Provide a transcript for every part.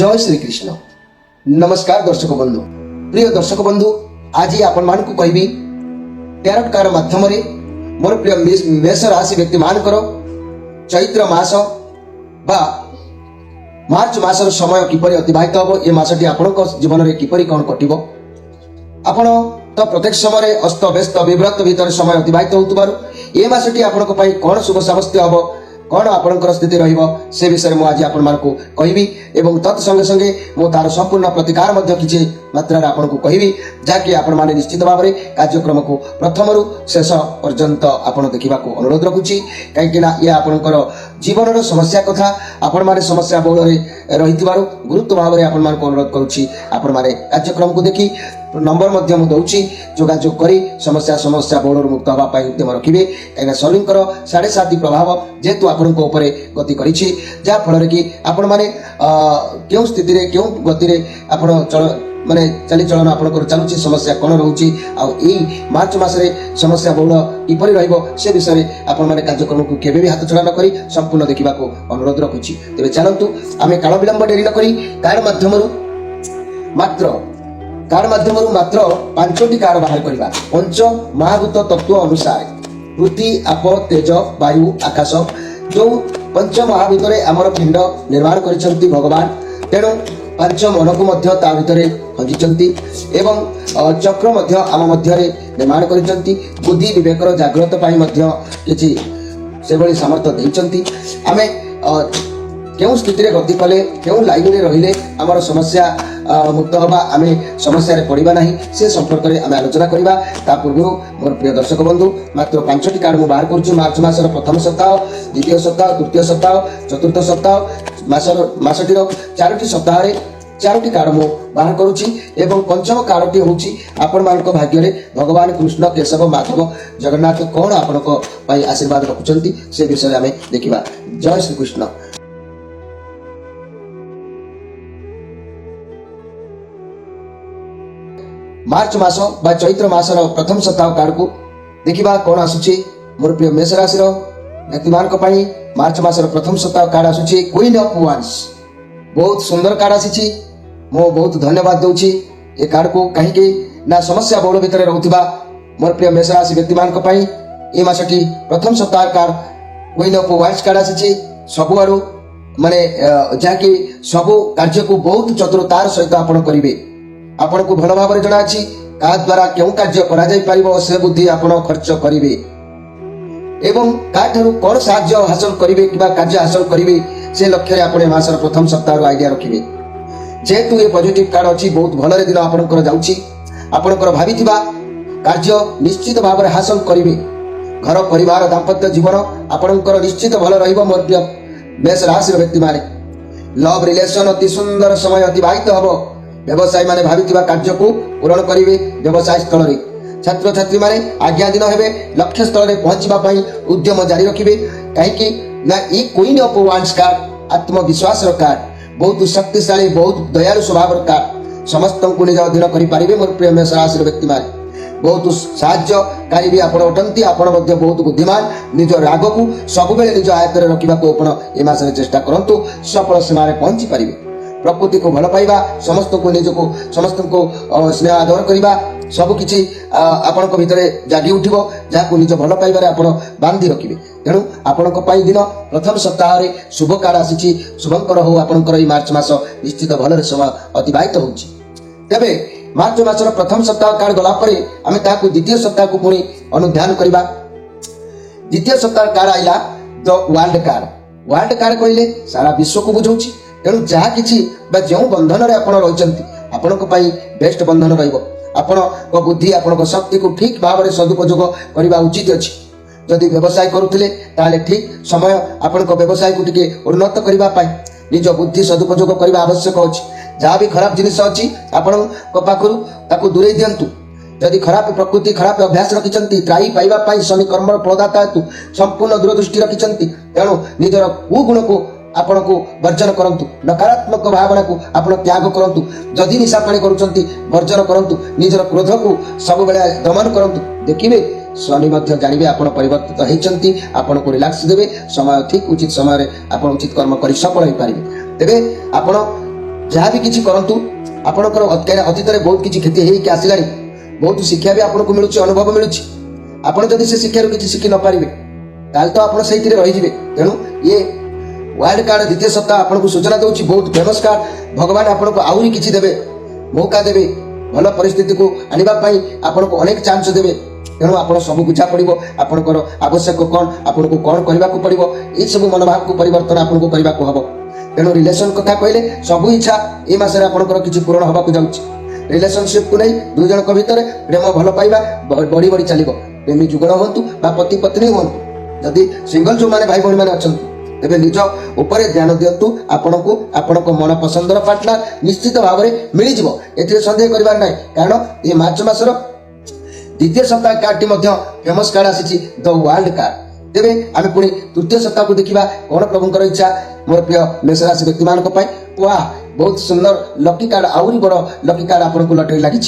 जय श्री कृष्ण। नमस्कार दर्शक बंधु, प्रिय दर्शक बंधु, आज आपण मान को कहबी टैरोट कार्ड माध्यम मोर प्रिय मेष राशि व्यक्ति मानकर चैत्र मास बा मार्च मासर समय किपरि अतिबाहित हो, ए मासटी आपणक जीवन में किपरि कौन कटिबो। आपण तो प्रत्येक समय अस्त व्यस्त विव्रत भीतर समय अतिबाहित होतुबारु ए मासटी आपणक पई कौन शुभ सामर्थ्य हबो, कौन आपणकर स्थिति रहिबो से विषय में आज आपण मानकु कहबी एवं तत्संगे संगे मो तार संपूर्ण प्रतिकार मध्य किछि मात्रा आपण को कहबी, जाकि आपण माने निश्चित भाव में कार्यक्रम को प्रथम रु शेष पर्यंत आपण देखा अनुरोध रखुछि। कहीं ये आपणकर जीवन समस्या कथा आपण माने समस्या बहुल रहितिबारु गुरुत्व भाव में आपण मानकु अनुरोध करुछि। आपण माने कार्यक्रम को देखि नंबर मध्य मु दउछि, जोगाजोग करी समस्या बहुल मुक्त हवा पाई उद्यम रखिबे। कहीं शनिकर 7.5 प्रभाव जेतु आपण को ऊपर गति करिछि, जा फल कि आपण माने केउ स्थिति रे केउ गति रे आपण माने चली चलन आपणकर चलुछि, समस्या कौन रहउछि आ एई मार्च मासरे समस्या बहुल किपरि रहइबो से विषय में आपण माने कार्यक्रम को केबे भी हाथ छड़ा न करी संपूर्ण देखिबा को अनुरोध रखुछि। तेबे चलंतु आमे काल विलंब डेरी न करी कार्ड माध्यमरु मात्र 5टी कार्ड बाहर करिबा। पंच महाभूत तत्व अनुसार पृथ्वी आप तेज वायु आकाश जो पंच महाभूत रे हमर पिंड निर्माण करिसंती भगवान, तेणु पंच मन को मध्य ता भितरे हंजिचंती एवं चक्र मध्य आम मध्य रे निर्माण करिसंती। बुद्धि विवेकर जागृत पाई मध्य किछि सेभଳି सामर्थ्य देइचंती। आमे केउ स्थिति रे गति कले केउ लाइन रे रहिले हमर समस्या मुक्त हवा, आमे समस्या रे पड़िबा नाही से संपर्क में आमे आलोचना करिबा। ता पूर्व मोर प्रिय दर्शक बंधु मात्र 5टी कार्ड मु बाहर करछु। मार्च मासर प्रथम सप्ताह, द्वितीय सप्ताह, तृतीय सप्ताह, चतुर्थ सप्ताह मासटीर 4टी सप्ताह रे 4टी कार्ड मु बाहर करुछि एवं पंचम कार्डटी होछि आपण मानक भाग्य रे भगवान कृष्ण, केशव, माधव, जगन्नाथ कोन आपनक पई आशीर्वाद रखुचंती से विषय आमे देखिबा। जय श्री कृष्ण। मार्च मास बा चैत्र मासर प्रथम सप्ताह कार्ड को देखिबा कोन आसुछि। मोर प्रिय मेष राशि रो व्यक्ति मानक पई मार्च मासर प्रथम सप्ताह कार्ड आसुछि क्वीन ऑफ वांस। बहुत सुंदर कार्ड आसीछि, मो बहुत धन्यवाद दउछि ए कार्ड को। कहीं के ना समस्या बहुल भितर रहउथिबा मोर प्रिय मेष राशि व्यक्ति मानक पई ए मासटी प्रथम सप्ताह कार्ड क्वीन ऑफ वांस कार्ड आसीछि। सबु आरो माने जाकि सबु कार्य को बहुत चतुरतार सहित आपण करिवे। आपण को भल भाव जना अछि का द्वारा केउ कार्य करा जाय परिबो से बुद्धि आपण खर्च करिवे एवं का ठारू कोन साहाय्य हासिल करिवे किबा कार्य हासिल करिवे से लक्ष्य रे आपण मासर प्रथम सप्ताह रो आईडिया रखिवे। जेतु ए पॉजिटिव कार्ड अछि बहुत भल रे दिन आपण कर जाउछि, आपण कर भाबिथिबा कार्य निश्चित भाव रे हासिल करिवे। घर परिवार दाम्पत्य जीवन आपण कर निश्चित भल रहिबो। मोर प्रिय मेष राशि व्यक्ति माने लव रिलेशन अति सुंदर समय अतिबाहित हबो। व्यवसायी माने भाविथिबा कार्य को पूर्ण करिवे। व्यवसाय स्थल रे छात्र छात्री माने आज्ञा दिन हेबे, लक्ष्य स्थल रे पहुंचबा पई उद्यम जारी रखिबे। काहे कि ना ई क्वीन ऑफ वांस कार्ड आत्मविश्वास रो कार्ड, बहुत शक्तिशाली, बहुत दयालु स्वभाव रो कार्ड, समस्त को निज अधीन करि पारिबे। मोर प्रिय मेष राशि रो व्यक्ति माने बहुत साहाय्यकारी भी आपण उठंती। आपण मध्य बहुत बुद्धिमान, निज राग को सब बेले निज आयत रे रखिबा को आपण ए मास रे चेष्टा करंतु, सफल सीमा रे पहुंची पारिबे। प्रकृति को भल पाइबा, समस्त को निज को समस्त को स्नेह आदर करिबा, सब किछि आपण को भितरे जागी उठिबो, जाको निज भल पाइबारे आपण बांधी रखिबे। तेणु आपण को पाई दिन प्रथम सप्ताह रे शुभ कार्ड आसीछि। शुभंकर हो आपण को मार्च मास निश्चित भल रे समय अतिबाहित होउछि। तबे मार्च मासर प्रथम सप्ताह कार्ड गला परे आमे ताकू द्वितीय सप्ताह को पुणी अनुध्यान करिबा। द्वितीय सप्ताह कार्ड आइला the world card. World card कहले सारा विश्व को बुझौछि। तेणु जहा किछि बा जो बंधन रे आपण रहिचंती आपण को पाई बेस्ट बंधन रहइबो। आपण को बुद्धि आपण को शक्ति को ठीक भाव रे सदुपयोग करिबा उचित अछि। जदि व्यवसाय करूथिले ताले ठीक समय आपण को व्यवसाय को टिके उन्नत करिबा पाई निज बुद्धि सदुपयोग करिबा आवश्यक अछि। जहा भी खराब जिनिस अछि आपण को पाखरु ताकू दूरे दियंतु। जदि खराब प्रकृति खराब अभ्यास रखिचंती त्राई पाइबा पाई शनि कर्म प्रदाता हेतु संपूर्ण दूरदृष्टि रखिचंती, तेणु निजर कुगुण को आपण को वर्जन करंतु। नकारात्मक भावना को आपण त्याग करंतु। जदि निशा पानी करूचंती वर्जन करंतु। निजर क्रोध को सब बेले दमन करंतु। देखिबे शनि मध्य जानिबे आपण परिवर्तित हेचंती। आपण को रिलैक्स देबे, समय ठीक उचित समय रे आपण उचित कर्म करी सफल होई पारिबे। तेबे आपण जहाँ भी किसी करंतु आपणकर अतीत में बहुत किसी क्षति होकर आसला बहुत शिक्षा भी आपको मिलूँ अनुभव मिलूँ आपड़ जदि से शिक्षार किसी शिखि न पारे ताल तो आप रही तेणु ये वाइल्ड कार्ड द्वितीय सप्ताह आपको सूचना दूसरी बहुत फेमस कार्ड भगवान आपको आहरी किसी देवे मौका देवे भल परिस्थिति को आने आपको अनेक चांस देवे तेणु आप सब बुझा पड़ो आपंकर आवश्यक कौन आपको कौन करने को पड़ो ये सब मनोभाव को परिवर्तन आपको करने को हम तेणु रिलेशन कथा कहले सब इच्छा ये मसरे आपंकर किसी पूरण होगा जाऊँगी रिलेशनशिप को नहीं दुई जन भितर प्रेम भल पाइबा बढ़ी बढ़ी चलो प्रेमी जुगल हूँ पति पत्नी हूँ जदि सिंगल जो मैंने भाई भाई मैंने अच्छा तेज निज उपर ध्यान दिंतु आपण को आपण मन पसंदर पार्टनर निश्चित भाव में मिल जाव सन्देह करार ना कारण ये मार्च मासर द्वितीय सप्ताह कार्ड फेमस कार्ड आसी द वर्ल्ड कार्ड तेरे आम पुणी तृतीय सप्ताह को देखा कौन प्रभुंर इच्छा मोर प्रिय मेष राशि व्यक्ति मान वाह बहुत सुंदर लकी कार्ड आहरी बड़ लकी कार्ड आपको लटरी लगी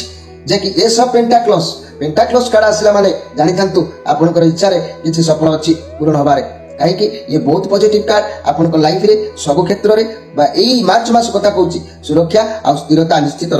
जे एस ऑफ पेंटाक्लस पेंटाक्लस कार्ड आसला माने जानी था आपंकर इच्छा किसी सफल अच्छी पूरण हबारे कहीं ये बहुत पॉजिटिव कार्ड आपन लाइफ रे सब क्षेत्र में मार्च मास कथा कहूँ सुरक्षा और स्थिरता निश्चित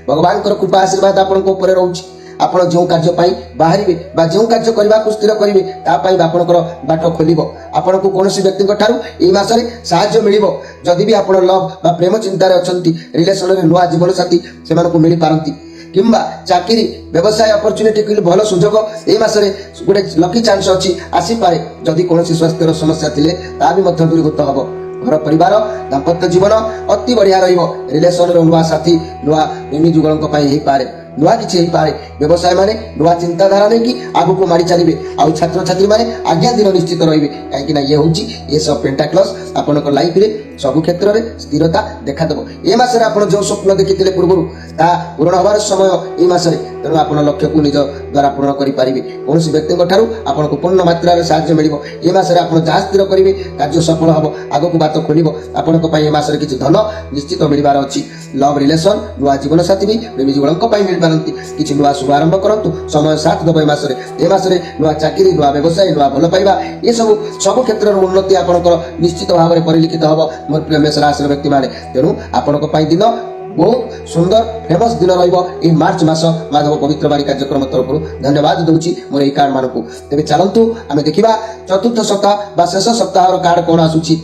भगवान कृपा आशीर्वाद आपण रोचे आपण जो कार्य बाहर जो कार्य करने को स्थिर करेंगे आपंकर बाट खोल आपण को कौन व्यक्ति ये मसरे साहाय्य मिल जदि भी आप लव बा प्रेम चिंतार अच्छा रिलेसन में नुआ जीवन साथी से मिल पारती किंबा चाकरी व्यवसाय अपॉर्चुनिटी के भल सुजोग ए मासरे गोटे लकी चांस अच्छी आसीपे जदि कौन स्वास्थ्य समस्या थिले ता भी दूरीभूत हम घर परिवार दाम्पत्य जीवन अति बढ़िया रिलेसन नुआ साथी नुआ प्रेमी जुगल पारे नुआ किसी पारे व्यवसाय माने नुआ चिंताधारा नहीं आगु को मारी चलिए आउ छात्र छात्री माने आज्ञा दिन निश्चित रही कहीं ये हूँ ये सब पेंटाक्लस आपण लाइफ रे सब क्षेत्र में स्थिरता देखादेव ए मसरे आप जो स्वप्न देखी पूर्व ता पूरण हबार समय ये मसरे तेणु आप लक्ष्य को निज द्वारा पूर्ण करेंगे कौन व्यक्ति आपको पूर्ण मात्रा साहाय्य मिल ये मसरे आप जहाँ स्थिर करेंगे कार्य सफल हम आग को बात खोल आपण मसरे किसी धन निश्चित मिलबार अच्छी लव रिलेसन नुआ जीवन साथी भी प्रेमी जुगल मिल पारती किसी नुआ शुभारंभ करूँ समय साथ दब ए मसरे नुआ चाकरी नुआ व्यवसाय नुआ भल पाइबा ये सब क्षेत्र में उन्नति आपंकर निश्चित भाव में परिलिखित हम मोर प्रिय मेष राशि व्यक्ति माने तेणु आपण दिन बहुत सुंदर फेमस दिन रही मार्च मास माधव पवित्र बाणी कार्यक्रम तरफ धन्यवाद दूची मोर ये कार्ड मानक तेज चलतु आम देखा चतुर्थ सप्ताह शेष सप्ताह कार्ड कौन आसूची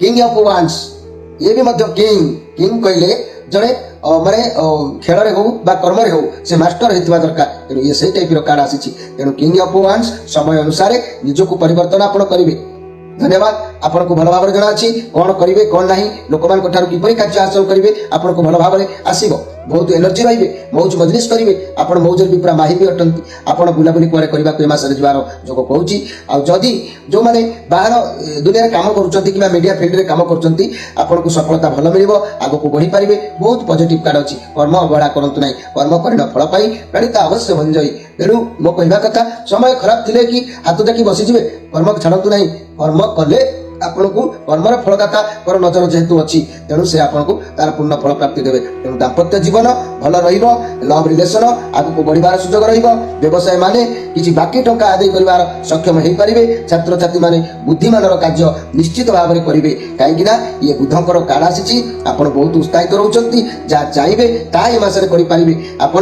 किंग ऑफ वांड्स ये भी किंग किंग कहले जड़े माने खेल हो कर्म हो से मास्टर होता दरकार तेणु ये से टाइप कार्ड आसी तेणु किंग ऑफ वांड्स समय अनुसार निजक परिवर्तन आप करेंगे धन्यवाद आपन को भल भाव जना अच्छी कौन करेंगे कौन ना लोक मान किपर कार्य हासिल करेंगे आपन को भल भाव में आसब बहुत एनर्जी रही मौज मजलिस करेंगे आप मौजर भी पूरा माहिर भी अटंती आपड़ बुलाबुली करने को मसरे जबार जो कहूँ आदि जो मैंने बाहर दुनिया काम कर मीडिया फिल्ड में काम कर सफलता भल मिल आग को बढ़ी पारे बहुत पॉजिटिव कार्ड अच्छी कर्म अवहेला करूँ ना कर्म कर फल पाई प्रणीता अवश्य भंजयी तेणु मो कहवा कथा समय खराब थे कि हाथ देखी बसीजे कर्म छाड़ू ना कर्म कले आपन को कर्मर फलदाता कर नजर जेहेतु अच्छी तेणु से आपन को तार पूर्ण फल प्राप्ति देवे तेणु दाम्पत्य जीवन भल लव रिलेसन आगु को बढ़िबार सुजोग व्यवसाय माने किसी बाकी टंका आदाय करिवार सक्षम हो पारे छात्र छात्री माने बुद्धिमान कार्य निश्चित भाव में करेंगे कहीं ये बुधंकर कार्ड आसी आप बहुत उत्साहित रोचंती जहाँ चाहिए ता ये मसरे करेंगे आप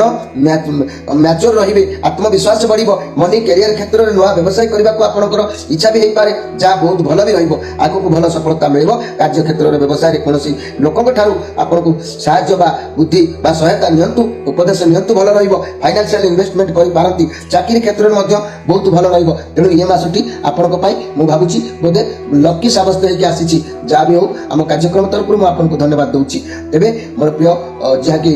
मैच्योर रे आत्मविश्वास बढ़ मनी कैरियर क्षेत्र में नुआ व्यवसाय करने को आपंकर इच्छा भी हो पारे जहाँ बहुत भल भी आगु को भल सफलता मिल कार्य क्षेत्र में व्यवसाय कौन लोक आपको साहाय्य बुद्धि सहायता नियंतु उपदेश नियंतु भल फाइनेंशियल इन्वेस्टमेंट कर चाकरी क्षेत्र में बहुत भल तेणु ये मासटी आपण मुझे भावुची बोधे लकी साब्यस्त होगी आसी जहाँ भी हो आम कार्यक्रम तरफ मुझे धन्यवाद दूची तेरे मोर प्रिय जहाँकि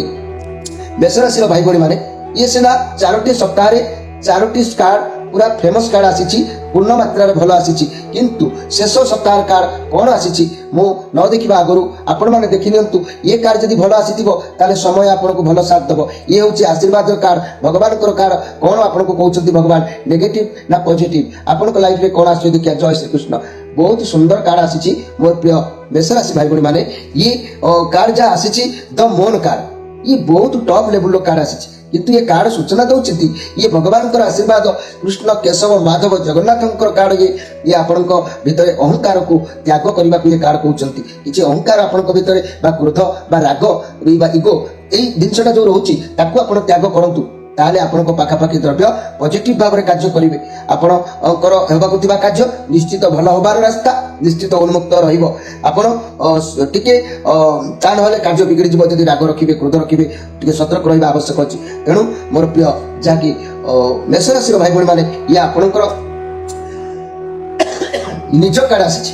मेष राशि भाई भाई मैंने ये सीना 4टी सप्ताह 4टी कार्ड पूरा फेमस कार्ड आसी पूर्ण मात्रा भल आसी किंतु शेष सप्ताह कार्ड कौन आसी मु न देखा आगु आपण मैंने देखी नियंतु ये कार्ड जब भल आसी समय आपको भल साथ दब ये हूँ आशीर्वाद कार्ड भगवान कार्ड कौन आपको कहते भगवान नेगेटिव ना पॉजिटिव आपन लाइफ में कौन आस देखिए जय श्री कृष्ण बहुत सुंदर कार्ड आसी मोर प्रिय मेष राशि भाई भाई मैंने ये कार्ड जहाँ आसी द मोन कार्ड ये बहुत टॉप लेवल कार्ड आसी କିନ୍ତୁ ଏ କାର୍ଡ ସୂଚନା ଦେଉଛନ୍ତି ଇଏ ଭଗବାନଙ୍କର ଆଶୀର୍ବାଦ କୃଷ୍ଣ କେଶବ ମାଧବ ଜଗନ୍ନାଥଙ୍କର କାର୍ଡ ଇଏ ଆପଣଙ୍କ ଭିତରେ ଅହଙ୍କାରକୁ ତ୍ୟାଗ କରିବାକୁ ଏ କାର୍ଡ କହୁଛନ୍ତି। କିଛି ଅହଙ୍କାର ଆପଣଙ୍କ ଭିତରେ ବା କ୍ରୋଧ ବା ରାଗ ବା ଇଗୋ ଏଇ ଜିନିଷଟା ଯୋଉ ରହୁଛି ତାକୁ ଆପଣ ତ୍ୟାଗ କରନ୍ତୁ। ତାହେଲେ ଆପଣଙ୍କ ପାଖାପାଖି ଦ୍ରବ୍ୟ ପଜିଟିଭ ଭାବରେ କାର୍ଯ୍ୟ କରିବେ। ଆପଣଙ୍କର ହେବାକୁ ଥିବା କାର୍ଯ୍ୟ ନିଶ୍ଚିତ ଭଲ ହେବାର ରାସ୍ତା ନିଶ୍ଚିତ ଉନ୍ମୁକ୍ତ ରହିବ। ଆପଣ ଟିକେ ତା ନହେଲେ କାର୍ଯ୍ୟ ବିଗିଡ଼ିଯିବ ଯଦି ରାଗ ରଖିବେ କ୍ରୋଧ ରଖିବେ ଟିକେ ସତର୍କ ରହିବା ଆବଶ୍ୟକ ଅଛି। ତେଣୁ ମୋର ପ୍ରିୟ ଯାହାକି ମେଷ ରାଶିର ଭାଇ ଭଉଣୀ ମାନେ ଇଏ ଆପଣଙ୍କର ନିଜ କାର୍ଡ ଆସିଛି।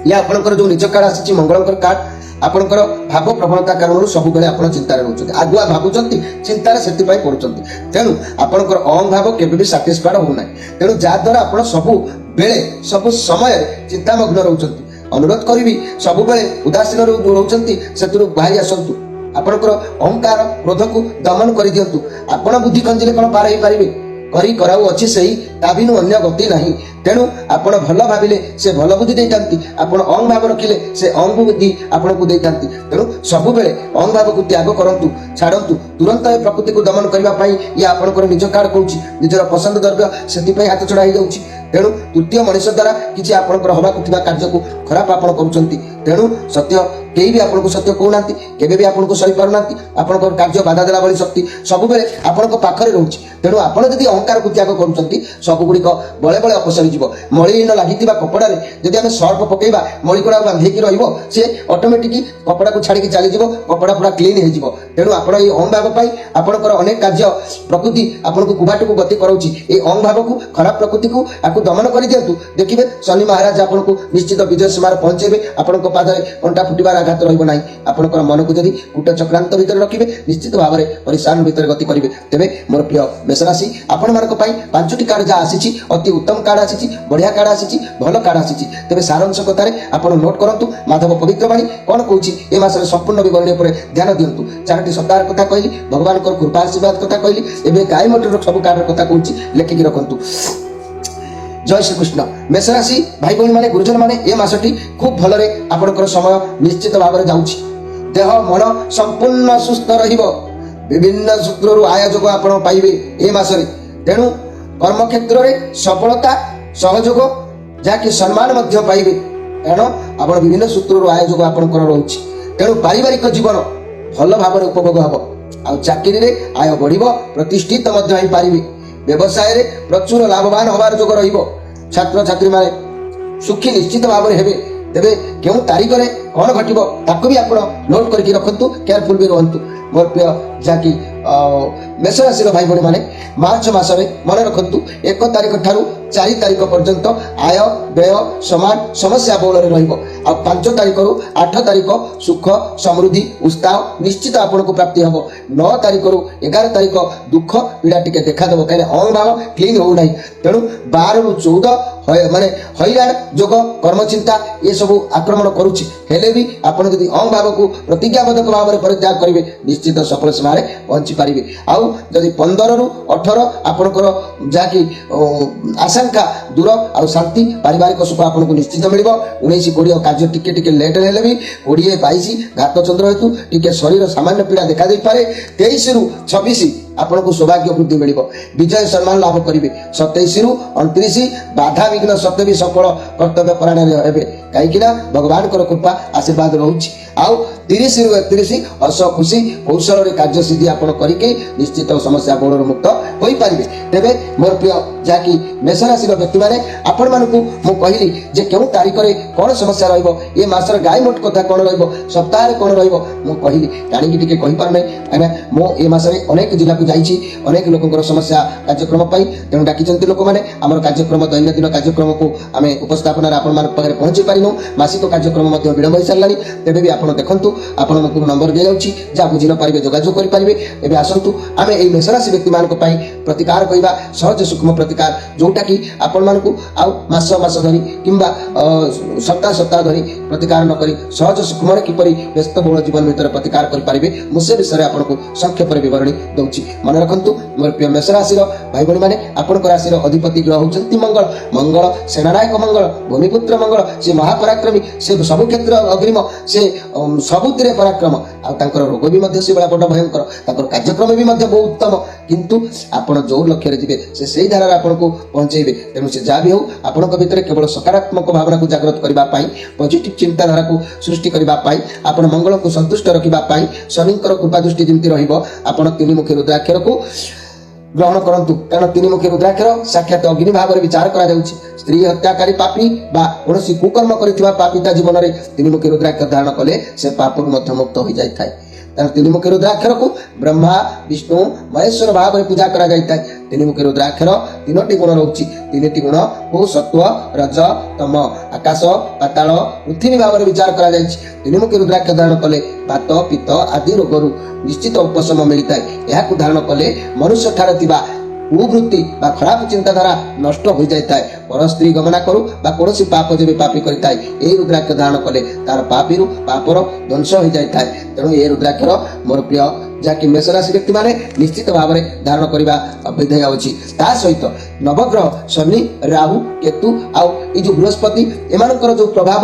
ଇଏ ଆପଣଙ୍କର ଯୋଉ ନିଜ କାର୍ଡ ଆସିଛି ମଙ୍ଗଳଙ୍କର କାର୍ଡ ଆପଣଙ୍କର ଭାବ ପ୍ରବଣତା କାରଣରୁ ସବୁବେଳେ ଆପଣ ଚିନ୍ତାରେ ରହୁଛନ୍ତି, ଆଗୁଆ ଭାବୁଛନ୍ତି, ଚିନ୍ତାରେ ସେଥିପାଇଁ ପଡୁଛନ୍ତି। ତେଣୁ ଆପଣଙ୍କର ଅହଂ ଭାବ କେବେ ବି ସାଟିସ୍ଫାଏଡ୍ ହଉନାହିଁ। ତେଣୁ ଯାହାଦ୍ୱାରା ଆପଣ ସବୁବେଳେ ସବୁ ସମୟରେ ଚିନ୍ତାମଗ୍ନ ରହୁଛନ୍ତି। ଅନୁରୋଧ କରିବି ସବୁବେଳେ ଉଦାସୀନ ରହୁଛନ୍ତି ସେଥିରୁ ବାହାରି ଆସନ୍ତୁ। ଆପଣଙ୍କର ଅହଙ୍କାର କ୍ରୋଧକୁ ଦମନ କରିଦିଅନ୍ତୁ। ଆପଣ ବୁଦ୍ଧି ଖଞ୍ଜିଲେ କଣ ପାର ହେଇପାରିବେ? କରି କରାଉ ଅଛି ସେଇ ତା ବିନୁ ଅନ୍ୟ ଗତି ନାହିଁ। ତେଣୁ ଆପଣ ଭଲ ଭାବିଲେ ସେ ଭଲ ବୁଦ୍ଧି ଦେଇଥାନ୍ତି, ଆପଣ ଅଙ୍ଗ ଭାବ ରଖିଲେ ସେ ଅଙ୍ଗ ବୁଦ୍ଧି ଆପଣଙ୍କୁ ଦେଇଥାନ୍ତି। ତେଣୁ ସବୁବେଳେ ଅଙ୍ଗ ଭାବକୁ ତ୍ୟାଗ କରନ୍ତୁ, ଛାଡ଼ନ୍ତୁ। ତୁରନ୍ତ ଏ ପ୍ରକୃତିକୁ ଦମନ କରିବା ପାଇଁ ଇଏ ଆପଣଙ୍କର ନିଜ କାର୍ଡ କହୁଛି। ନିଜର ପସନ୍ଦ ଦ୍ରବ୍ୟ ସେଥିପାଇଁ ହାତ ଛଡ଼ା ହେଇଯାଉଛି। ତେଣୁ ତୃତୀୟ ମଣିଷ ଦ୍ୱାରା କିଛି ଆପଣଙ୍କର ହେବାକୁ ଥିବା କାର୍ଯ୍ୟକୁ ଖରାପ ଆପଣ କରୁଛନ୍ତି। ତେଣୁ ସତ୍ୟ କେହି ବି ଆପଣଙ୍କୁ ସତ୍ୟ କହୁନାହାନ୍ତି, କେବେ ବି ଆପଣଙ୍କୁ ସହିପାରୁନାହାନ୍ତି। ଆପଣଙ୍କର କାର୍ଯ୍ୟ ବାଧା ଦେଲା ଭଳି ଶକ୍ତି ସବୁବେଳେ ଆପଣଙ୍କ ପାଖରେ ରହୁଛି। ତେଣୁ ଆପଣ ଯଦି ଅହଙ୍କାରକୁ ତ୍ୟାଗ କରୁଛନ୍ତି ସବୁଗୁଡ଼ିକ ବଳେ ବଳେ ଅପସରି ଯିବ। ମଳିହୀନ ଲାଗିଥିବା କପଡ଼ାରେ ଯଦି ଆମେ ସର୍ଫ ପକେଇବା ମଳିଗୁଡ଼ାକୁ ବାନ୍ଧିକି ରହିବ ସେ ଅଟୋମେଟିକ କପଡ଼ାକୁ ଛାଡ଼ିକି ଚାଲିଯିବ, କପଡ଼ା ପୁରା କ୍ଲିନ୍ ହେଇଯିବ। ତେଣୁ ଆପଣ ଏଇ ଅହଂ ଭାବ ପାଇଁ ଆପଣଙ୍କର ଅନେକ କାର୍ଯ୍ୟ ପ୍ରକୃତି ଆପଣଙ୍କୁ କୁବାଟକୁ ଗତି କରାଉଛି। ଏଇ ଅହଂ ଭାବକୁ ଖରାପ ପ୍ରକୃତିକୁ ଆକୁ ଦମନ କରିଦିଅନ୍ତୁ। ଦେଖିବେ ଶନି ମହାରାଜ ଆପଣଙ୍କୁ ନିଶ୍ଚିତ ବିଜୟ ସୀମାରେ ପହଞ୍ଚାଇବେ। ଆପଣଙ୍କ ପାଦରେ ଅଣ୍ଟା ଫୁଟିବାର ଆଘାତ ରହିବ ନାହିଁ। ଆପଣଙ୍କର ମନକୁ ଯଦି କୂଟ ଚକ୍ରାନ୍ତ ଭିତରେ ରଖିବେ ନିଶ୍ଚିତ ଭାବରେ ପରିଶାନ ଭିତରେ ଗତି କରିବେ। ତେବେ ମୋର ପ୍ରିୟ ମେଷ ରାଶି ଆପଣମାନଙ୍କ ପାଇଁ 5ଟି କାର୍ଡ ଯାହା ଆସିଛି ଅତି ଉତ୍ତମ କାର୍ଡ ଆସିଛି, ବଢିଆ କାର୍ଡ ଆସିଛି, ଭଲ କାର୍ଡ ଆସିଛି। ତେବେ ସାରାଂଶ କଥାରେ ଆପଣ ନୋଟ୍ କରନ୍ତୁ ମାଧବ ପବିତ୍ର ବାଣୀ କଣ କହୁଛି ଏ ମାସରେ ସମ୍ପୂର୍ଣ୍ଣ ବିବରଣୀ ଉପରେ ଧ୍ୟାନ ଦିଅନ୍ତୁ। 4ଟି ସପ୍ତାହର କଥା କହିଲି, ଭଗବାନଙ୍କର କୃପା ଆଶୀର୍ବାଦ କଥା କହିଲି, ଏବେ ଗାଈ ମଟରର ସବୁ କାର୍ଡର କଥା କହୁଛି, ଲେଖିକି ରଖନ୍ତୁ। ଜୟ ଶ୍ରୀକୃଷ୍ଣ। ମେଷ ରାଶି ଭାଇ ଭଉଣୀ ମାନେ ଗୁରୁଜନ ମାନେ ଏ ମାସଟି ଖୁବ ଭଲରେ ଆପଣଙ୍କର ସମୟ ନିଶ୍ଚିତ ଭାବରେ ଯାଉଛି। ଦେହ ମନ ସମ୍ପୂର୍ଣ୍ଣ ସୁସ୍ଥ ରହିବ। ବିଭିନ୍ନ ସୂତ୍ରରୁ ଆୟ ଯୋଗ ଆପଣ ପାଇବେ ଏ ମାସରେ। ତେଣୁ କର୍ମକ୍ଷେତ୍ରରେ ସଫଳତା ସହଯୋଗ ଯାହାକି ସମ୍ମାନ ମଧ୍ୟ ପାଇବେ, କାରଣ ଆପଣ ବିଭିନ୍ନ ସୂତ୍ରରୁ ଆୟ ଯୋଗ ଆପଣଙ୍କର ରହୁଛି। ତେଣୁ ପାରିବାରିକ ଜୀବନ ଭଲ ଭାବରେ ଉପଭୋଗ ହେବ। ଆଉ ଚାକିରିରେ ଆୟ ବଢ଼ିବ, ପ୍ରତିଷ୍ଠିତ ମଧ୍ୟ ହେଇପାରିବେ। ବ୍ୟବସାୟରେ ପ୍ରଚୁର ଲାଭବାନ ହେବାର ଯୋଗ ରହିବ। ଛାତ୍ରଛାତ୍ରୀମାନେ ସୁଖୀ ନିଶ୍ଚିତ ଭାବରେ ହେବେ। ତେବେ କେଉଁ ତାରିଖରେ କ'ଣ ଘଟିବ ତାକୁ ବି ଆପଣ ନୋଟ୍ କରିକି ରଖନ୍ତୁ, କେୟାରଫୁଲ ବି ରୁହନ୍ତୁ। ମୋର ପ୍ରିୟ ଯାହାକି ମେଷ ରାଶିର ଭାଇ ଭଉଣୀ ମାନେ ମାର୍ଚ୍ଚ ମାସରେ ମନେ ରଖନ୍ତୁ 1 ତାରିଖ ଠାରୁ 4 ତାରିଖ ପର୍ଯ୍ୟନ୍ତ ଆୟ ବ୍ୟୟ ସମାନ ସମସ୍ୟା ବହୁଳରେ ରହିବ। ଆଉ 5 ତାରିଖରୁ 8 ତାରିଖ ସୁଖ ସମୃଦ୍ଧି ଉତ୍ସାହ ନିଶ୍ଚିତ ଆପଣଙ୍କୁ ପ୍ରାପ୍ତି ହେବ। 9 ତାରିଖରୁ 11 ତାରିଖ ଦୁଃଖ ପୀଡ଼ା ଟିକେ ଦେଖାଦେବ, କାହିଁକି ଅହଂ ଭାବ କ୍ଲିନ୍ ହେଉନାହିଁ। ତେଣୁ 12ରୁ 14 ମାନେ ହଇରାଣ ଯୋଗ କର୍ମଚିନ୍ତା ଏସବୁ ଆକ୍ରମଣ କରୁଛି। ହେଲେ ବି ଆପଣ ଯଦି ଅହଂ ଭାବକୁ ପ୍ରତିଜ୍ଞାବଦ୍ଧକ ଭାବରେ ପରିତ୍ୟାଗ କରିବେ ନିଶ୍ଚିତ ସଫଳ ସୀମାରେ ପହଞ୍ଚି ପାରିବେ। ଆଉ ଯଦି 15ରୁ 18 ଆପଣଙ୍କର ଯାହାକି ଆଶଙ୍କା ଦୂର ଆଉ ଶାନ୍ତି ପାରିବାରିକ ସୁଖ ଆପଣଙ୍କୁ ନିଶ୍ଚିତ ମିଳିବ। 19 20 କାର୍ଯ୍ୟ ଟିକେ ଟିକେ ଲେଟ୍ ହେଲେ ବି 20 22 ଘାତ ଚନ୍ଦ୍ର ହେତୁ ଟିକେ ଶରୀର ସାମାନ୍ୟ ପୀଡ଼ା ଦେଖାଯାଇପାରେ। 23ରୁ 26 ଆପଣଙ୍କୁ ସୌଭାଗ୍ୟ ବୃଦ୍ଧି ମିଳିବ, ବିଜୟ ସମ୍ମାନ ଲାଭ କରିବେ। 27ରୁ 29 ବାଧା ବିଘ୍ନ ସତ୍ତ୍ୱେ ବି ସଫଳ କର୍ତ୍ତବ୍ୟ ପରାୟଣରେ ହେବେ, କାହିଁକି ନା ଭଗବାନଙ୍କର କୃପା ଆଶୀର୍ବାଦ ରହୁଛି। ଆଉ 30ରୁ 31 ହସ ଖୁସି କୌଶଳରେ କାର୍ଯ୍ୟ ସିଦ୍ଧି ଆପଣ କରିକି ନିଶ୍ଚିତ ସମସ୍ୟା ବହୁଳରୁ ମୁକ୍ତ ହୋଇପାରିବେ। ତେବେ ମୋର ପ୍ରିୟ ଯାହାକି ମେଷ ରାଶିର ବ୍ୟକ୍ତିମାନେ ଆପଣମାନଙ୍କୁ ମୁଁ କହିଲି ଯେ କେଉଁ ତାରିଖରେ କ'ଣ ସମସ୍ୟା ରହିବ, ଏ ମାସର ଗାଈ ମୋଟ କଥା କ'ଣ ରହିବ, ସପ୍ତାହରେ କ'ଣ ରହିବ ମୁଁ କହିଲି, ଜାଣିକି ଟିକେ କହିପାରୁନାହିଁ। କାହିଁକିନା ମୁଁ ଏ ମାସରେ ଅନେକ ଜିଲ୍ଲାକୁ ଯାଇଛି ଅନେକ ଲୋକଙ୍କର ସମସ୍ୟା କାର୍ଯ୍ୟକ୍ରମ ପାଇଁ। ତେଣୁ ଡାକିଛନ୍ତି ଲୋକମାନେ ଆମର କାର୍ଯ୍ୟକ୍ରମ ଦୈନନ୍ଦିନ କାର୍ଯ୍ୟକ୍ରମକୁ ଆମେ ଉପସ୍ଥାପନାରେ ଆପଣମାନଙ୍କ ପାଖରେ ପହଞ୍ଚି ପାରିନୁ। ମାସିକ କାର୍ଯ୍ୟକ୍ରମ ମଧ୍ୟ ବିଳମ୍ବ ହୋଇସାରିଲାଣି। ତେବେ ବି ଆପଣ ଦେଖନ୍ତୁ ଆପଣଙ୍କୁ ନମ୍ବର ଦିଆଯାଉଛି, ଯାହା ବୁଝି ନ ପାରିବେ ଯୋଗାଯୋଗ କରିପାରିବେ। ଏବେ ଆସନ୍ତୁ ଆମେ ଏଇ ମେଷ ରାଶି ବ୍ୟକ୍ତିମାନଙ୍କ ପାଇଁ ପ୍ରତିକାର କରିବା ସହଜ ସୂକ୍ଷ୍ମ ପ୍ରତିକାର ଯୋଉଟା କି ଆପଣମାନଙ୍କୁ ଆଉ ମାସ ମାସ ଧରି କିମ୍ବା ସପ୍ତାହ ସପ୍ତାହ ଧରି ପ୍ରତିକାର ନ କରି ସହଜ ସୂକ୍ଷ୍ମରେ କିପରି ବ୍ୟସ୍ତବହୁଳ ଜୀବନ ଭିତରେ ପ୍ରତିକାର କରିପାରିବେ ମୁଁ ସେ ବିଷୟରେ ଆପଣଙ୍କୁ ସଂକ୍ଷେପରେ ବିବରଣୀ ଦେଉଛି। ମନେ ରଖନ୍ତୁ ମୋର ପ୍ରିୟ ମେଷ ରାଶିର ଭାଇ ଭଉଣୀମାନେ, ଆପଣଙ୍କ ରାଶିର ଅଧିପତି ଗ୍ରହ ହେଉଛନ୍ତି ମଙ୍ଗଳ। ମଙ୍ଗଳ ସେନାନାୟକ ମଙ୍ଗଳ, ଭୂମିପୁତ୍ର ମଙ୍ଗଳ, ସେ ମହାପରାକ୍ରମୀ, ସେ ସବୁ କ୍ଷେତ୍ର ଅଗ୍ରିମ, ସେ ସବୁଥିରେ ପରାକ୍ରମ। ଆଉ ତାଙ୍କର ରୋଗ ବି ମଧ୍ୟ ସେଭଳିଆ ବଡ଼ ଭୟଙ୍କର, ତାଙ୍କର କାର୍ଯ୍ୟକ୍ରମ ବି ମଧ୍ୟ ବହୁତ ଉତ୍ତମ। କିନ୍ତୁ ଆପଣ ଯୋଉ ଲକ୍ଷ୍ୟରେ ଯିବେ ସେ ସେଇ ଧାରାରେ ଆପଣଙ୍କୁ ପହଞ୍ଚେଇବେ। ତେଣୁ ସେ ଯାହା ବି ହଉ ଆପଣଙ୍କ ଭିତରେ କେବଳ ସକାରାତ୍ମକ ଭାବନାକୁ ଜାଗ୍ରତ କରିବା ପାଇଁ, ପଜିଟିଭ ଚିନ୍ତାଧାରାକୁ ସୃଷ୍ଟି କରିବା ପାଇଁ, ଆପଣ ମଙ୍ଗଳକୁ ସନ୍ତୁଷ୍ଟ ରଖିବା ପାଇଁ ଶନିଙ୍କର କୃପା ଦୃଷ୍ଟି ଯେମିତି ରହିବ, ଆପଣ ତିନିମୁଖୀ ରୁଦ୍ରାକ୍ଷରକୁ ଗ୍ରହଣ କରନ୍ତୁ। କାରଣ ତିନିମୁଖୀ ରୁଦ୍ରାକ୍ଷର ସାକ୍ଷାତ ଅଗ୍ନି ଭାବରେ ବିଚାର କରାଯାଉଛି। ସ୍ତ୍ରୀ ହତ୍ୟାକାରୀ ପାପୀ ବା କୌଣସି କୁକର୍ମ କରିଥିବା ପାପୀ ତା ଜୀବନରେ ତିନିମୁଖୀ ରୁଦ୍ରାକ୍ଷର ଧାରଣ କଲେ ସେ ପାପରୁ ମଧ୍ୟ ମୁକ୍ତ ହୋଇଯାଇଥାଏ। ତେଣୁ ତିନିମୁଖୀ ରୁଦ୍ରାକ୍ଷରକୁ ବ୍ରହ୍ମା, ବିଷ୍ଣୁ, ମହେଶ୍ୱର ଭାବରେ ପୂଜା କରାଯାଇଥାଏ। ତିନିମୁଖୀ ରୁଦ୍ରାକ୍ଷର ତିନୋଟି ଗୁଣ ରହୁଛି। ତିନିଟି ଗୁଣ ଭୂ, ସତ୍ୱ, ରଜ, ତମ, ଆକାଶ, ପାତାଳ, ପୃଥିବୀ ଭାବରେ ବିଚାର କରାଯାଇଛି। ତିନିମୁଖୀ ରୁଦ୍ରାକ୍ଷ ଧାରଣ କଲେ ବାତ, ପିତ୍ତ ଆଦି ରୋଗରୁ ନିଶ୍ଚିତ ଉପଶମ ମିଳିଥାଏ। ଏହାକୁ ଧାରଣ କଲେ ମନୁଷ୍ୟଠାରେ ଥିବା କୁବୃତ୍ତି ବା ଖରାପ ଚିନ୍ତାଧାରା ନଷ୍ଟ ହୋଇଯାଇଥାଏ। ପର ସ୍ତ୍ରୀ ଗମନା କରୁ ବା କୌଣସି ପାପ ଯେବେ ପାପୀ କରିଥାଏ ଏହି ରୁଦ୍ରାକ୍ଷ ଧାରଣ କଲେ ତାର ପାପୀରୁ ପାପର ଧ୍ୱଂସ ହୋଇଯାଇଥାଏ। ତେଣୁ ଏହି ରୁଦ୍ରାକ୍ଷର ମୋର ପ୍ରିୟ ଯାହାକି ମେଷ ରାଶି ବ୍ୟକ୍ତିମାନେ ନିଶ୍ଚିତ ଭାବରେ ଧାରଣ କରିବା ବିଧେୟ ଅଛି। ତା ସହିତ ନବଗ୍ରହ ଶନି, ରାହୁ, କେତୁ ଆଉ ଏଇ ଯୋଉ ବୃହସ୍ପତି ଏମାନଙ୍କର ଯୋଉ ପ୍ରଭାବ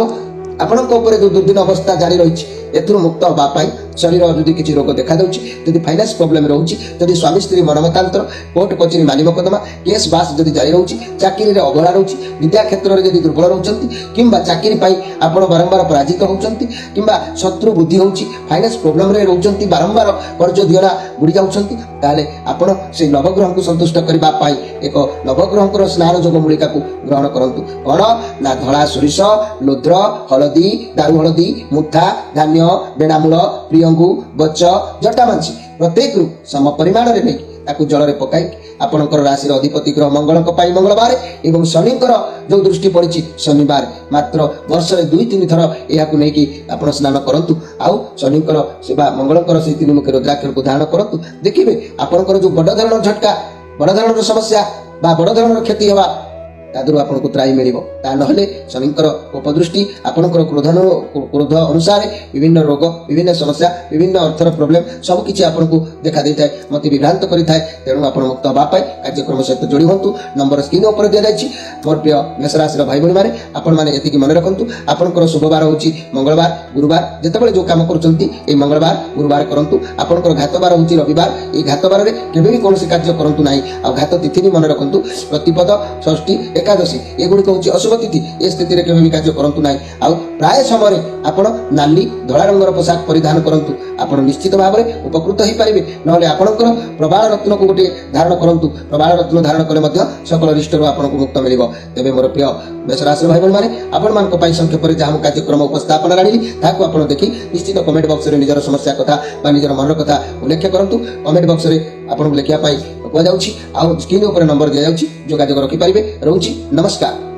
ଆପଣଙ୍କ ଉପରେ ଯୋଉ ଦୁର୍ଦିନ ଅବସ୍ଥା ଜାରି ରହିଛି ଏଥିରୁ ମୁକ୍ତ ହେବା ପାଇଁ ଶରୀର ଯଦି କିଛି ରୋଗ ଦେଖାଯାଉଛି, ଯଦି ଫାଇନାନ୍ସ ପ୍ରୋବ୍ଲେମ ରହୁଛି, ଯଦି ସ୍ୱାମୀ ସ୍ତ୍ରୀ ମନମତାନ୍ତର, କୋର୍ଟ କଚେରୀ ମାଲି ମକଦ୍ଦମା, କେସ୍ ବାସ୍ ଯଦି ଜାରି ରହୁଛି, ଚାକିରିରେ ଅବହେଳା ରହୁଛି, ବିଦ୍ୟା କ୍ଷେତ୍ରରେ ଯଦି ଦୁର୍ବଳ ରହୁଛନ୍ତି କିମ୍ବା ଚାକିରି ପାଇଁ ଆପଣ ବାରମ୍ବାର ପରାଜିତ ହେଉଛନ୍ତି କିମ୍ବା ଶତ୍ରୁ ବୁଦ୍ଧି ହେଉଛି, ଫାଇନାନ୍ସ ପ୍ରୋବ୍ଲେମରେ ରହୁଛନ୍ତି, ବାରମ୍ବାର କର୍ଜ ଦିଅନା ବୁଡ଼ି ଯାଉଛନ୍ତି, ତାହେଲେ ଆପଣ ସେଇ ନବଗ୍ରହଙ୍କୁ ସନ୍ତୁଷ୍ଟ କରିବା ପାଇଁ ଏକ ନବଗ୍ରହଙ୍କର ସ୍ନାନ ଯୋଗ ମୂଳିକାକୁ ଗ୍ରହଣ କରନ୍ତୁ। କ'ଣ ନା ଧଳା ସୋରିଷ, ଲୋଦ୍ର, ହଳଦୀ, ଦାରୁ ହଳଦୀ, ମୁଥା, ଧାନ୍ୟ, ବେଣାମୂଳ, ପ୍ରିୟଙ୍ଗୁ, ବଚ, ଜଟାମାଂସି ପ୍ରତ୍ୟେକରୁ ସମ ପରିମାଣରେ ନେଇ ତାକୁ ଜଳରେ ପକାଇ ଆପଣଙ୍କର ରାଶିର ଅଧିପତି ଗ୍ରହ ମଙ୍ଗଳଙ୍କ ପାଇଁ ମଙ୍ଗଳବାର ଏବଂ ଶନିଙ୍କର ଯୋଉ ଦୃଷ୍ଟି ପଡ଼ିଛି ଶନିବାର ମାତ୍ର ବର୍ଷରେ 2-3 ଥର ଏହାକୁ ନେଇକି ଆପଣ ସ୍ନାନ କରନ୍ତୁ। ଆଉ ଶନିଙ୍କର ସେବା ମଙ୍ଗଳଙ୍କର ସେଇ ତିନିମୁଖୀ ରୁଦ୍ରାକ୍ଷରକୁ ଧାରଣ କରନ୍ତୁ। ଦେଖିବେ ଆପଣଙ୍କର ଯୋଉ ବଡ଼ ଧରଣର ଝଟକା, ବଡ଼ ଧରଣର ସମସ୍ୟା ବା ବଡ଼ ଧରଣର କ୍ଷତି ହେବା ତାଦେହରୁ ଆପଣଙ୍କୁ ତ୍ରାହି ମିଳିବ। ତା ନହେଲେ ଶନିଙ୍କର ଉପଦୃଷ୍ଟି ଆପଣଙ୍କର କ୍ରୋଧ ଅନୁସାରେ ବିଭିନ୍ନ ରୋଗ, ବିଭିନ୍ନ ସମସ୍ୟା, ବିଭିନ୍ନ ଅର୍ଥର ପ୍ରୋବ୍ଲେମ ସବୁକିଛି ଆପଣଙ୍କୁ ଦେଖା ଦେଇଥାଏ, ମତେ ବିଭ୍ରାନ୍ତ କରିଥାଏ। ତେଣୁ ଆପଣ ମୁକ୍ତ ହେବା ପାଇଁ କାର୍ଯ୍ୟକ୍ରମ ସହିତ ଯୋଡ଼ି ହୁଅନ୍ତୁ। ନମ୍ବର ସ୍କ୍ରିନ୍ ଉପରେ ଦିଆଯାଇଛି। ମୋର ପ୍ରିୟ ମେଷ ରାଶିର ଭାଇ ଭଉଣୀମାନେ, ଆପଣମାନେ ଏତିକି ମନେ ରଖନ୍ତୁ, ଆପଣଙ୍କର ଶୁଭବାର ହେଉଛି ମଙ୍ଗଳବାର, ଗୁରୁବାର। ଯେତେବେଳେ ଯୋଉ କାମ କରୁଛନ୍ତି ଏଇ ମଙ୍ଗଳବାର, ଗୁରୁବାର କରନ୍ତୁ। ଆପଣଙ୍କର ଘାତବାର ହେଉଛି ରବିବାର। ଏଇ ଘାତବାରରେ କେବେ ବି କୌଣସି କାର୍ଯ୍ୟ କରନ୍ତୁ ନାହିଁ। ଆଉ ଘାତ ତିଥି ବି ମନେ ରଖନ୍ତୁ, ପ୍ରତିପଦ, ଷଷ୍ଠୀ, ଏକାଦଶୀ ଏଗୁଡ଼ିକ ହେଉଛି ଅଶୁଭ ତିଥି। ଏ ସ୍ଥିତିରେ କେବେ ବି କାର୍ଯ୍ୟ କରନ୍ତୁ ନାହିଁ। ଆଉ ପ୍ରାୟ ସମୟରେ ଆପଣ ନାଲି ଧଳା ରଙ୍ଗର ପୋଷାକ ପରିଧାନ କରନ୍ତୁ, ଆପଣ ନିଶ୍ଚିତ ଭାବରେ ଉପକୃତ ହେଇପାରିବେ। ନହେଲେ ଆପଣଙ୍କର ପ୍ରବାଳ ରତ୍ନକୁ ଗୋଟିଏ ଧାରଣ କରନ୍ତୁ। ପ୍ରବାଳ ରତ୍ନ ଧାରଣ କଲେ ମଧ୍ୟ ସକଳ ରିଷ୍ଟରୁ ଆପଣଙ୍କୁ ମୁକ୍ତ ମିଳିବ। ତେବେ ମୋର ପ୍ରିୟ ମେଷ ରାଶିର ଭାଇ ଭଉଣୀମାନେ, ଆପଣମାନଙ୍କ ପାଇଁ ସଂକ୍ଷେପରେ ଯାହା ମୁଁ କାର୍ଯ୍ୟକ୍ରମ ଉପସ୍ଥାପନ ଆଣିଲି ତାହାକୁ ଆପଣ ଦେଖି ନିଶ୍ଚିତ କମେଣ୍ଟ ବକ୍ସରେ ନିଜର ସମସ୍ୟା କଥା ବା ନିଜର ମନର କଥା ଉଲ୍ଲେଖ କରନ୍ତୁ। କମେଣ୍ଟ ବକ୍ସରେ ଆପଣଙ୍କୁ ଲେଖିବା ପାଇଁ କୁହାଯାଉଛି। ଆଉ ସ୍କ୍ରିନ୍ ଉପରେ ନମ୍ବର ଦିଆଯାଉଛି, ଯୋଗାଯୋଗ ରଖିପାରିବେ। ରହୁଛି, ନମସ୍କାର।